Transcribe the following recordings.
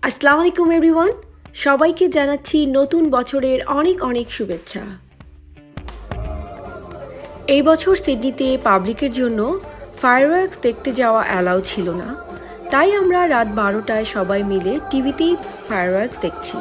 আসসালামু আলাইকুম এভরিওয়ান, সবাইকে জানাচ্ছি নতুন বছরের অনেক অনেক শুভেচ্ছা। এই বছর সিডনিতে পাবলিকের জন্য ফায়ারওয়ার্কস দেখতে যাওয়া অ্যালাউ ছিল না, তাই আমরা রাত 12টায় সবাই মিলে টিভিতেই ফায়ারওয়ার্কস দেখছি।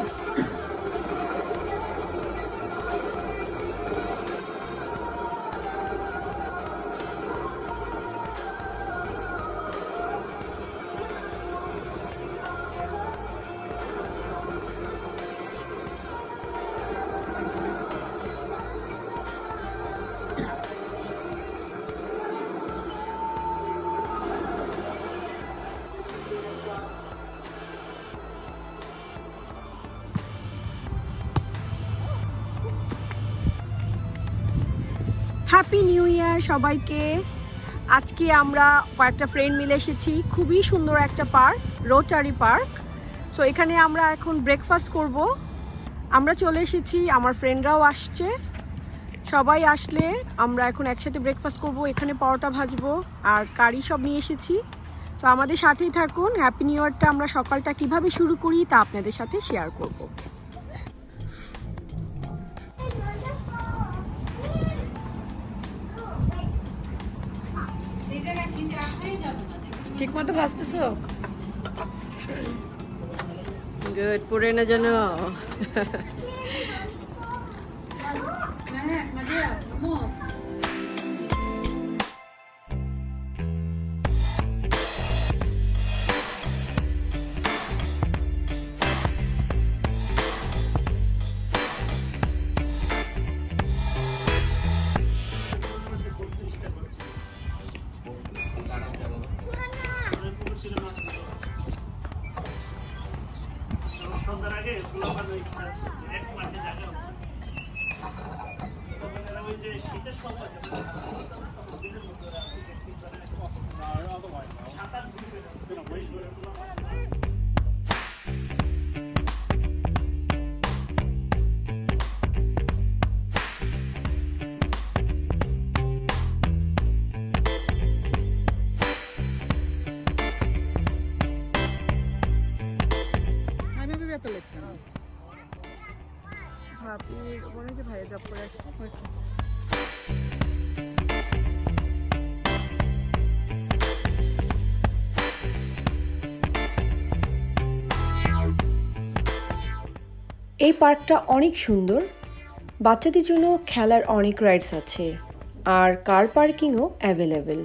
হ্যাপি নিউ ইয়ার সবাইকে। আজকে আমরা কয়েকটা ফ্রেন্ড মিলে এসেছি, খুবই সুন্দর একটা পার্ক, রোটারি পার্ক। সো এখানে আমরা এখন ব্রেকফাস্ট করব। আমরা চলে এসেছি, আমার ফ্রেন্ডরাও আসছে। সবাই আসলে আমরা এখন একসাথে ব্রেকফাস্ট করব। এখানে পরোটা ভাজবো আর কারি সব নিয়ে এসেছি। তো আমাদের সাথেই থাকুন। হ্যাপি নিউ ইয়ারটা আমরা সকালটা কিভাবে শুরু করি তা আপনাদের সাথে শেয়ার করব। ঠিক মতো ভাজতেছো? গুড, পড়ে না যেন। ভাইয়া জব করে আসছে। এই পার্কটা অনেক সুন্দর, বাচ্চাদের জন্য খেলার অনেক রাইডস আছে আর কার পার্কিংও অ্যাভেলেবেল।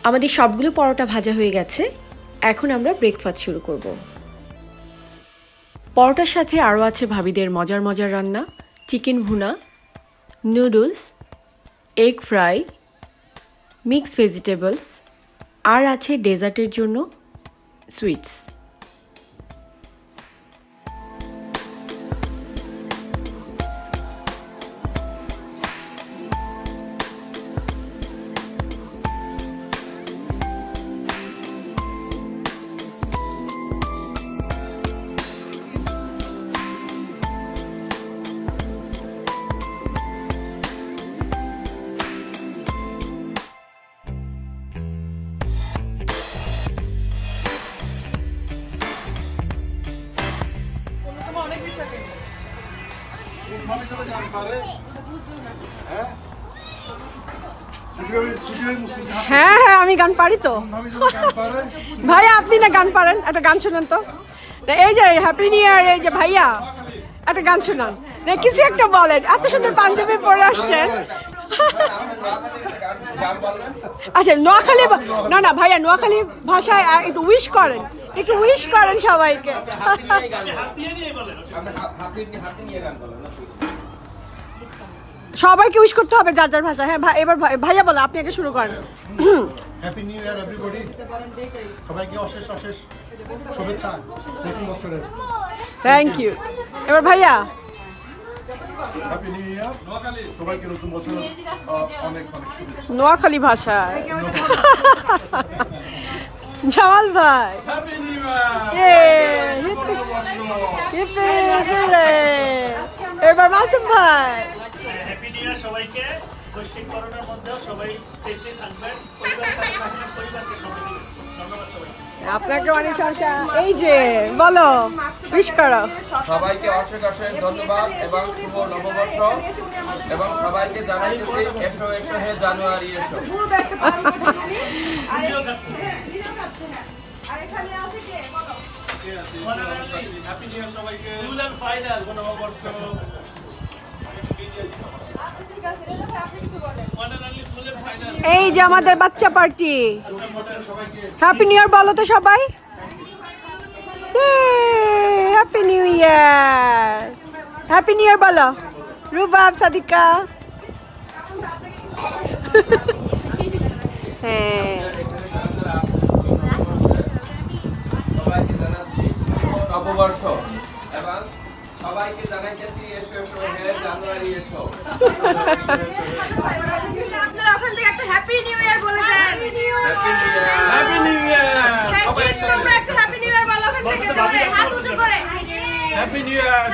আমাদের সবগুলো পরোটা ভাজা হয়ে গেছে, এখন আমরা ব্রেকফাস্ট শুরু করব। পরোটার সাথে আরও আছে ভাবিদের মজার মজার রান্না, chicken bhuna, noodles, egg fry, mix vegetables, আর আছে ডেজার্টের জন্য সুইটস। হ্যাঁ হ্যাঁ, আমি গান পারি তো। ভাইয়া আপনি না গান পারেন, একটা গান শোনান তো। এই যে হ্যাপি নিউ ইয়ার, এই যে ভাইয়া একটা গান শোনান না, কিছু একটা বলেন। এত সুন্দর পাঞ্জাবি পরে আসছেন। আচ্ছা, নোয়াখালী, না না ভাইয়া, নোয়াখালী ভাষায় একটু উইশ করেন, একটু উইশ করেন সবাইকে। সবাইকে উইশ করতে হবে যার যার ভাষা। হ্যাঁ এবার ভাইয়া বলো, আপনি আগে শুরু করেন। হ্যাপি নিউ ইয়ার এভরিবডি, সবাইকে অশেষ অশেষ শুভেচ্ছা নতুন বছরের। Thank you. এবার ভাইয়া। হ্যাপি নিউ ইয়ার, সবাইকে নতুন বছরের অনেক অনেক শুভেচ্ছা। নোয়াখালী ভাষায়। জামাল ভাই হ্যাপি নিউ ইয়ার এবার মাসুম ভাই হ্যাপি নিউ ইয়ার সবাইকে। বৈশ্বিক করোনার মধ্যেও সবাই সেফলি থাকবেন, পরিবারের সাথে থাকবেন, পরিবারকে সময় দিবেন। ধন্যবাদ সবাইকে। আপনাকে অনেক সমস্যা। এই যে বলো উইশ করো। সবাইকে অশেষ অশেষ ধন্যবাদ এবং শুভ নববর্ষ এবং সবাইকে জানাইতেছি এসো এসো হে জানুয়ারি এসো। হ্যাপি নিউ ইয়ার সবাইকে। ফুল এন্ড ফাইনাল নববর্ষ। এই যে আমাদের বাচ্চা পার্টি। হ্যাপি নিউ ইয়ার বলো তো সবাই। Happy new year, happy new ইয়ার বলো রুবাব সাদিকা। হ্যাঁ সবাইকে জানাচ্ছি শুভ নববর্ষ এবং সবাইকে জানাইতেছি এসো এসো হে জানুয়ারি এসো। আপনারা ওখান থেকে একটা হ্যাপি নিউ ইয়ার বলে দেন। Happy new year. Happy new year. সবাই তোমরা একটা হ্যাপি নিউ ইয়ার বলো ওখান থেকে জোরে হাত উঁচু করে। হ্যাপি নিউ ইয়ার।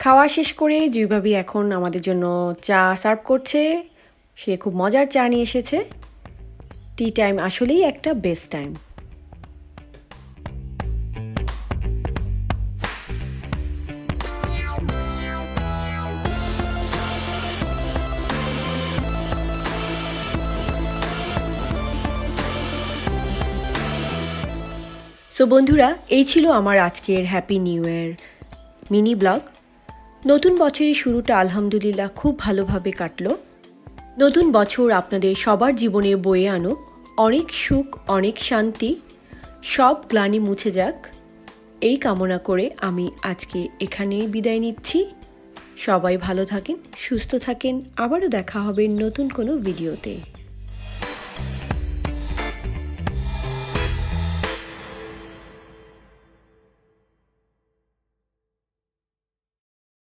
খাওয়া শেষ করে জুইভাবি এখন আমাদের জন্য চা সার্ভ করছে। সে খুব মজার চা নিয়ে এসেছে। টি টাইম আসলেই একটা বেস্ট টাইম। সো বন্ধুরা, এই ছিল আমার আজকের হ্যাপি নিউ ইয়ার মিনি ব্লগ। নতুন বছরের শুরুটা আলহামদুলিল্লাহ খুব ভালোভাবে কাটলো। নতুন বছর আপনাদের সবার জীবনে বয়ে আনুক অনেক সুখ, অনেক শান্তি, সব গ্লানি মুছে যাক, এই কামনা করে আমি আজকে এখানেই বিদায় নিচ্ছি। সবাই ভালো থাকেন, সুস্থ থাকেন। আবারও দেখা হবে নতুন কোনো ভিডিওতে।